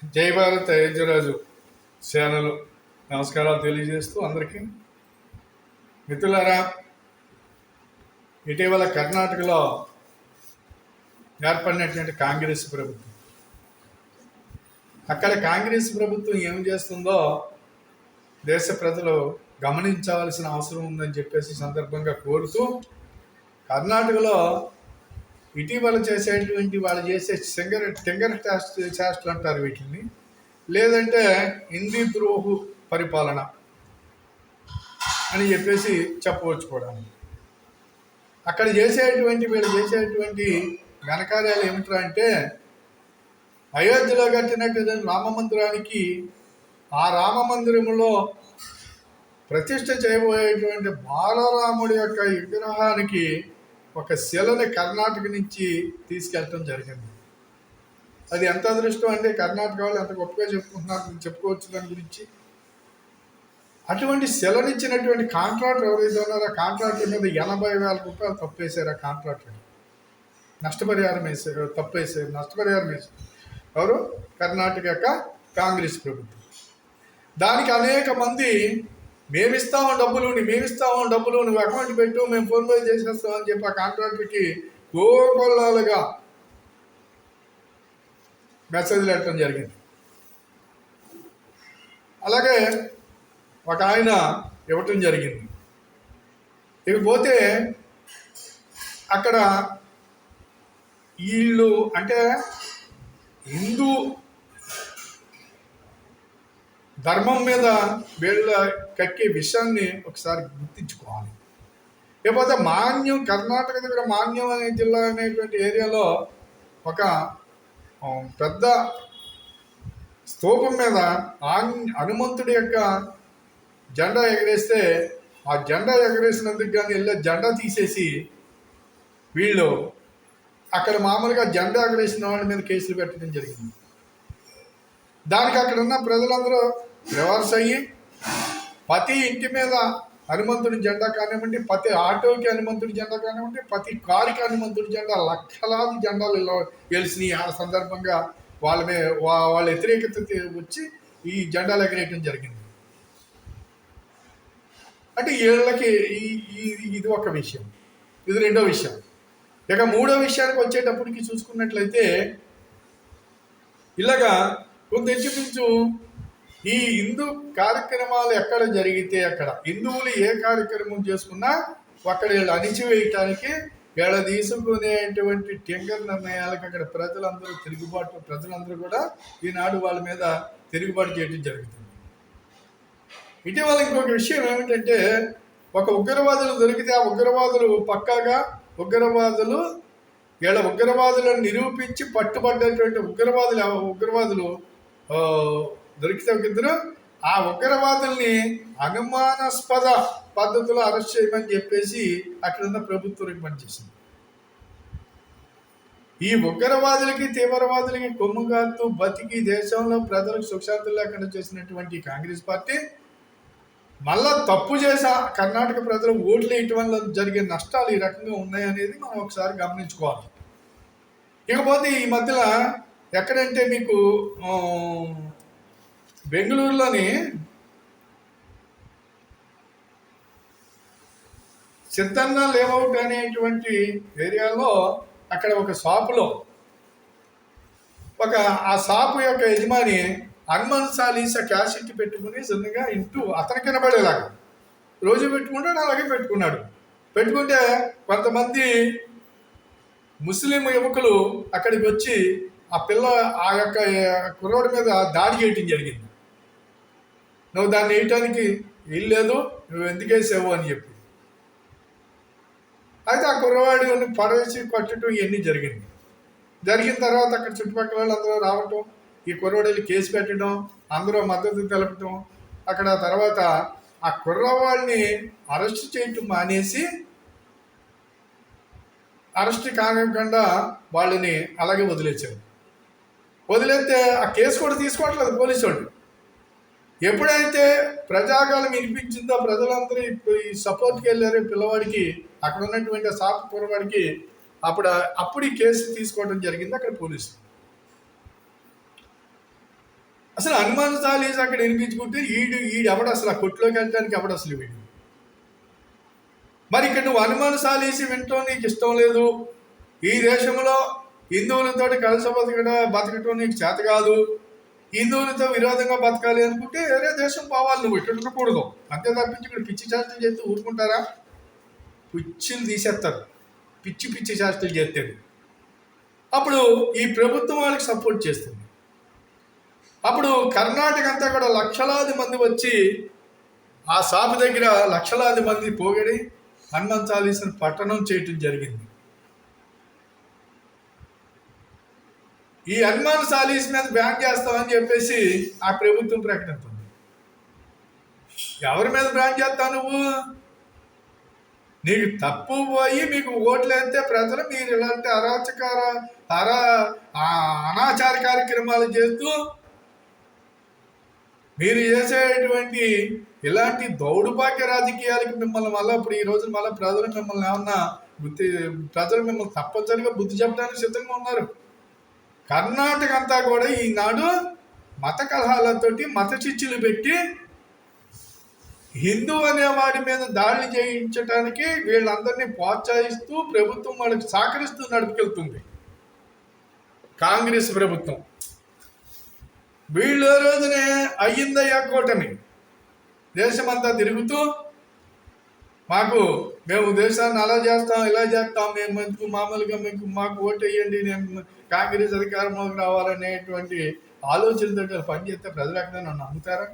జై భారత్ అయోధ్యరాజు సేనలు నమస్కారాలు తెలియజేస్తూ అందరికీ మిత్రులారా, ఇటీవల కర్ణాటకలో ఏర్పడినటువంటి కాంగ్రెస్ ప్రభుత్వం, అక్కడ కాంగ్రెస్ ప్రభుత్వం ఏం చేస్తుందో దేశ ప్రజలు గమనించవలసిన అవసరం ఉందని చెప్పేసి సందర్భంగా కోరుతూ, కర్ణాటకలో ఇటీవల చేసేటువంటి వాళ్ళు చేసే టింగర్ చేష్టలు అంటారు వీటిని, లేదంటే హిందీ ద్రోహు పరిపాలన అని చెప్పేసి చెప్పవచ్చు కూడా. అక్కడ వీళ్ళు చేసేటువంటి ఘనకార్యాలు ఏమిట్రా అంటే, అయోధ్యలో కట్టినట్టు రామ మందిరానికి, ఆ రామ మందిరంలో ప్రతిష్ఠ చేయబోయేటువంటి బాలరాముడి యొక్క విగ్రహానికి ఒక శిలని కర్ణాటక నుంచి తీసుకెళ్ళటం జరిగింది. అది ఎంత అదృష్టం అంటే, కర్ణాటక వాళ్ళు ఎంత గొప్పగా చెప్పుకోవచ్చు దాని గురించి. అటువంటి శిలనిచ్చినటువంటి కాంట్రాక్టర్ ఎవరైతే ఉన్నారో, ఆ కాంట్రాక్టర్ మీద 80,000 రూపాయలు తప్పేశారు. ఆ కాంట్రాక్టర్ నష్టపరిహారం వేశారు. ఎవరు? కర్ణాటక యొక్క కాంగ్రెస్ ప్రభుత్వం. దానికి అనేక మంది మేమిస్తాము డబ్బులు, నువ్వు అకౌంట్ పెట్టు, మేము ఫోన్పే చేసేస్తామని చెప్పి ఆ కాంట్రాక్టర్కి కోకొల్లాలుగా మెసేజ్లు పెట్టడం జరిగింది. అలాగే ఒక ఆయన ఇవ్వటం జరిగింది. ఇకపోతే అక్కడ వీళ్ళు అంటే హిందూ ధర్మం మీద వీళ్ళ కక్కే విషయాన్ని ఒకసారి గుర్తించుకోవాలి. లేకపోతే కర్ణాటక దగ్గర మాన్యం అనే జిల్లా అనేటువంటి ఏరియాలో ఒక పెద్ద స్తూపం మీద హనుమంతుడి యొక్క జెండా ఎగరేస్తే, ఆ జెండా ఎగరేసినందుకు కానీ జెండా తీసేసి వీళ్ళు అక్కడ మామూలుగా జెండా ఎగరేసిన వాళ్ళ మీద కేసులు పెట్టడం జరిగింది. దానికి అక్కడ ఉన్న ప్రజలందరూ రివర్స్ అయ్యి, ప్రతి ఇంటి మీద హనుమంతుడి జెండా కానివ్వండి, ప్రతి ఆటోకి హనుమంతుడి జెండా కానివ్వండి, ప్రతి కారుకి హనుమంతుడి జెండా, లక్షలాది జెండాలు గెలిచినాయి. ఆ సందర్భంగా వాళ్ళ వ్యతిరేకత వచ్చి ఈ జెండాలు ఎగరేయటం జరిగింది. అంటే వీళ్ళకి ఇది ఒక విషయం. ఇది రెండో విషయం. ఇక మూడో విషయానికి వచ్చేటప్పటికి చూసుకున్నట్లయితే, ఇలాగా కొంత ఇంచుమించు ఈ హిందూ కార్యక్రమాలు ఎక్కడ జరిగితే అక్కడ, హిందువులు ఏ కార్యక్రమం చేసుకున్నా అక్కడ వీళ్ళు అణిచివేయటానికి వీళ్ళ తీసుకునేటువంటి టింగర్ నిర్ణయాలకు అక్కడ ప్రజలందరూ కూడా ఈనాడు వాళ్ళ మీద తిరుగుబాటు చేయడం జరుగుతుంది. ఇటీవల ఇంకొక విషయం ఏమిటంటే, ఒక ఉగ్రవాదులు దొరికితే ఆ ఉగ్రవాదులు పక్కాగా వీళ్ళ ఉగ్రవాదులను నిరూపించి పట్టుబడ్డటువంటి ఉగ్రవాదులు దొరికితే ఇద్దరు ఆ ఉగ్రవాదుల్ని అనుమానాస్పద పద్ధతిలో అరెస్ట్ చేయమని చెప్పేసి అక్కడున్న ప్రభుత్వం రికమెండ్ చేసింది. ఈ ఉగ్రవాదులకి తీవ్రవాదులకి కొమ్ముగాస్తూ బతికి దేశంలో ప్రజలకు సుఖశాంతులు లేకుండా చేసినటువంటి కాంగ్రెస్ పార్టీ మళ్ళా తప్పు చేసా కర్ణాటక ప్రజలు ఓట్లు వేయటం వల్ల జరిగే నష్టాలు ఈ రకంగా ఉన్నాయనేది మనం ఒకసారి గమనించుకోవాలి. ఇకపోతే ఈ మధ్యలో ఎక్కడంటే మీకు బెంగళూరులోని సిద్ధన్న లేఅవుట్ అనేటువంటి ఏరియాలో అక్కడ ఒక షాపులో ఆ షాపు యొక్క యజమాని హనుమాన్ చాలీసా క్యాసెట్ పెట్టుకుని చిన్నగా ఇంటూ అతనికి వినబడేలాగా రోజు పెట్టుకుంటాడు. అలాగే పెట్టుకుంటే కొంతమంది ముస్లిం యువకులు అక్కడికి వచ్చి ఆ యొక్క కుర్రోడి మీద దాడి చేయటం జరిగింది. నువ్వు దాన్ని వేయటానికి వీల్లేదు, నువ్వు ఎందుకు వేసావు అని చెప్పి. అయితే ఆ కుర్రవాడిని పడవేసి కొట్టడం ఇవన్నీ జరిగిన తర్వాత అక్కడ చుట్టుపక్కల వాళ్ళు అందరూ రావటం, ఈ కుర్రవాడిని కేసు పెట్టడం, అందరూ మద్దతు తెలపటం. అక్కడ తర్వాత ఆ కుర్రవాడిని అరెస్ట్ చేయటం మానేసి, అరెస్ట్ కానివ్వకుండా వాళ్ళని అలాగే వదిలేస్తే ఆ కేసు కూడా తీసుకోవట్లేదు పోలీసు వాళ్ళు. ఎప్పుడైతే ప్రజాగాలం వినిపించిందో ప్రజలందరూ ఈ సపోర్ట్కి వెళ్ళారు పిల్లవాడికి, అక్కడ ఉన్నటువంటి సాఫ్ కుర్రవాడికి, అప్పుడు ఈ కేసు తీసుకోవడం జరిగింది అక్కడ పోలీసులు. అసలు హనుమాన్ చాలీసా అక్కడ వినిపించుకుంటే ఎవడు అసలు ఆ కొట్టులోకి వెళ్ళడానికి ఎవడు అసలు వీడు? మరి ఇక్కడ నువ్వు హనుమాన్ చాలీసి వినటం నీకు ఇష్టం లేదు, ఈ దేశంలో హిందువులతో కలిసి బతకటం నీకు చేత కాదు, హిందువులతో విరోధంగా బతకాలి అనుకుంటే వేరే దేశం పోవాలి, నువ్వు ఇక్కడ ఉండకూడదు. అంతే తప్పించి ఇక్కడ పిచ్చి చేష్టలు చేస్తూ ఊరుకుంటారా? పిచ్చిలు తీసేస్తారు, పిచ్చి పిచ్చి చేష్టలు చేస్తారు. అప్పుడు ఈ ప్రభుత్వం వాళ్ళకి సపోర్ట్ చేస్తుంది. అప్పుడు కర్ణాటక అంతా కూడా లక్షలాది మంది వచ్చి ఆ సాపు దగ్గర లక్షలాది మంది పోగడి హనుమాన్ చాలీసాను పఠనం చేయటం జరిగింది. ఈ హనుమాన్ చాలీస్ మీద బ్యాన్ చేస్తామని చెప్పేసి ఆ ప్రభుత్వం ప్రకటిస్తుంది. ఎవరి మీద బ్యాన్ చేస్తావు నువ్వు? నీకు తప్పు పోయి మీకు ఓట్లు వేస్తే ప్రజలు మీరు ఇలాంటి అనాచార కార్యక్రమాలు చేస్తూ మీరు చేసేటువంటి ఇలాంటి దౌడుపాక్య రాజకీయాలకి మిమ్మల్ని మళ్ళీ ఇప్పుడు ఈ రోజు మళ్ళీ ప్రజలు మిమ్మల్ని ఏమన్నా ప్రజలు మిమ్మల్ని తప్పనిసరిగా బుద్ధి చెప్పడానికి సిద్ధంగా ఉన్నారు. కర్ణాటక అంతా కూడా ఈనాడు మత కలహాలతోటి మత చిచ్చులు పెట్టి హిందూ అనేవాడి మీద దాడులు చేయించడానికి వీళ్ళందరినీ ప్రోత్సహిస్తూ ప్రభుత్వం వాళ్ళకి సహకరిస్తూ నడుపుకెళ్తుంది కాంగ్రెస్ ప్రభుత్వం. వీళ్ళు రోజునే అయ్యిందయ్యా కూటమి దేశమంతా తిరుగుతూ మేము దేశాన్ని అలా చేస్తాం ఇలా చేస్తాం, మేము ఎందుకు మామూలుగా మాకు ఓటు వేయండి, నేను కాంగ్రెస్ అధికారంలోకి రావాలనేటువంటి ఆలోచనతో పనిచేస్తే ప్రజలు ఎక్కడ నన్ను నమ్ముతారా?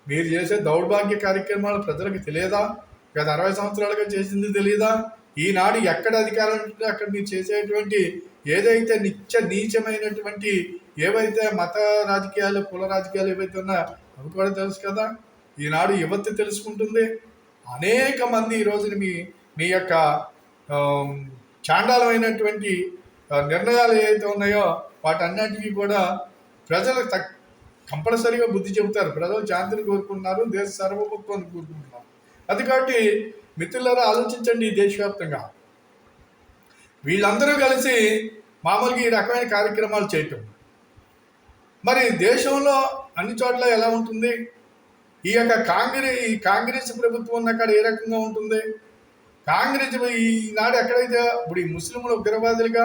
మీరు చేసే దౌర్భాగ్య కార్యక్రమాలు ప్రజలకు తెలియదా? గత 60 సంవత్సరాలుగా చేసింది తెలియదా? ఈనాడు ఎక్కడ అధికారం ఉంటుందో అక్కడ మీరు చేసేటువంటి ఏదైతే నీచమైనటువంటి ఏవైతే మత రాజకీయాలు కుల రాజకీయాలు ఏవైతే ఉన్నాయో అవి కూడా తెలుసు కదా. ఈనాడు యువత తెలుసుకుంటుంది. అనేక మంది ఈరోజున మీ యొక్క చాండాలమైనటువంటి నిర్ణయాలు ఏవైతే ఉన్నాయో వాటన్నిటికీ కూడా ప్రజలు కంపల్సరీగా బుద్ధి చెబుతారు. ప్రజలు శాంతిని కోరుకుంటున్నారు, దేశ సార్వభౌమత్వాన్ని కోరుకుంటున్నారు. అది కాబట్టి మిత్రులారా ఆలోచించండి. ఈ దేశవ్యాప్తంగా వీళ్ళందరూ కలిసి మామూలుగా ఈ రకమైన కార్యక్రమాలు చేయటం మరి దేశంలో అన్ని చోట్ల ఎలా ఉంటుంది? ఈ యొక్క కాంగ్రెస్ ప్రభుత్వం ఉన్న కాడ ఏ రకంగా ఉంటుంది? కాంగ్రెస్ ఈనాడు ఎక్కడైతే ఇప్పుడు ఈ ముస్లింలు ఉగ్రవాదులుగా,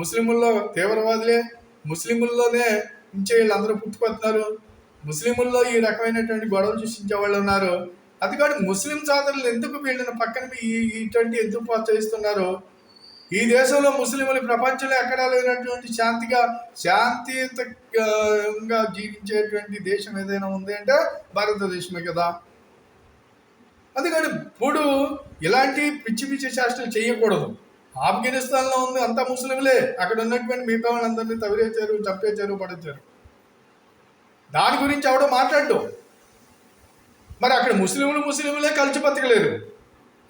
ముస్లింల్లో తీవ్రవాదులే, ముస్లింల్లోనే నుంచే వీళ్ళందరూ పుట్టుకొస్తున్నారు, ముస్లింల్లో ఈ రకమైనటువంటి గొడవలు సృష్టించే వాళ్ళు ఉన్నారు. అది కాదు ముస్లిం సోదరులు ఎందుకు వీళ్ళని పక్కన ఇటువంటి ఎందుకు ప్రోత్సహిస్తున్నారు? ఈ దేశంలో ముస్లింలు ప్రపంచంలో ఎక్కడా లేనటువంటి శాంతియుతంగా జీవించేటువంటి దేశం ఏదైనా ఉంది అంటే భారతదేశమే కదా. అది కాదు ఇప్పుడు ఇలాంటి పిచ్చి పిచ్చి చేష్టలు చేయకూడదు. ఆఫ్ఘనిస్తాన్లో ఉంది అంతా ముస్లింలే, అక్కడ ఉన్నటువంటి మిగతా వాళ్ళందరినీ తవిరేచారు, చంపేశారు, పడేశారు. దాని గురించి ఎవడో మాట్లాడు. మరి అక్కడ ముస్లింలే కలిసి బతకలేరు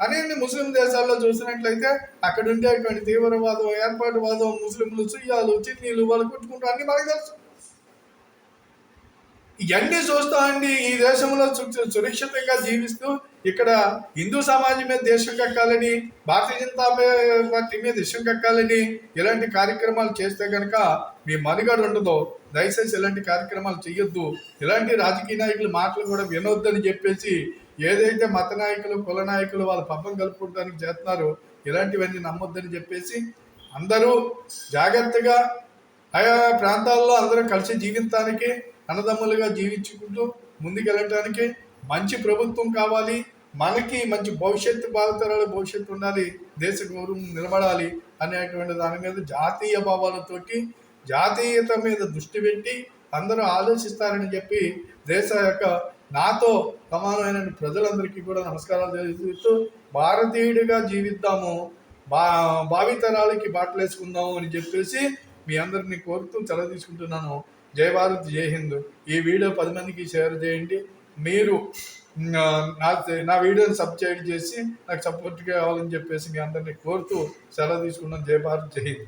అని ముస్లిం దేశాల్లో చూసినట్లయితే అక్కడ ఉండేటువంటి తీవ్రవాదం, ఏర్పాటువాదం, ముస్లింలు, సుయ్యాలు, చిన్నీలు వాళ్ళు కొట్టుకుంటూ అన్ని మనకు తెలుసు. ఇవన్నీ చూస్తామండి. ఈ దేశంలో సురక్షితంగా జీవిస్తూ ఇక్కడ హిందూ సమాజం మీద దేశం కక్కాలని, భారతీయ జనతా పార్టీ మీద దేశం కక్కాలని ఇలాంటి కార్యక్రమాలు చేస్తే కనుక మీ మనుగడ ఉండదు. దయచేసి ఇలాంటి కార్యక్రమాలు చేయొద్దు. ఇలాంటి రాజకీయ నాయకుల మాటలు కూడా వినొద్దని చెప్పేసి ఏదైతే మత నాయకులు, కుల నాయకులు వాళ్ళ పబ్బం కలుపుకోవడానికి చేస్తున్నారో ఇలాంటివన్నీ నమ్మొద్దని చెప్పేసి అందరూ జాగ్రత్తగా ఆయా ప్రాంతాల్లో అందరూ కలిసి జీవించడానికి, అన్నదమ్ములుగా జీవించుకుంటూ ముందుకెళ్ళటానికి మంచి ప్రభుత్వం కావాలి. మనకి మంచి భవిష్యత్తు, భావితరాల భవిష్యత్తు ఉండాలి, దేశ గౌరవం నిలబడాలి అనేటువంటి దాని మీద జాతీయ భావాలతోటి జాతీయత మీద దృష్టి పెట్టి అందరూ ఆలోచిస్తారని చెప్పి దేశ యొక్క నాతో సమానమైన ప్రజలందరికీ కూడా నమస్కారాలు తెలియజేస్తూ భారతీయుడిగా జీవిద్దాము, భావితరాలకి బాటలేసుకుందాము అని చెప్పేసి మీ అందరినీ కోరుతూ సెలవు తీసుకుంటున్నాను. జై భారత్, జై హింద్. ఈ వీడియో 10 మందికి షేర్ చేయండి. మీరు నా వీడియోని సబ్స్క్రైబ్ చేసి నాకు సపోర్ట్గా కావాలని చెప్పేసి మీ అందరినీ కోరుతూ సెలవు తీసుకున్నాను. జై భారత్, జై హింద్.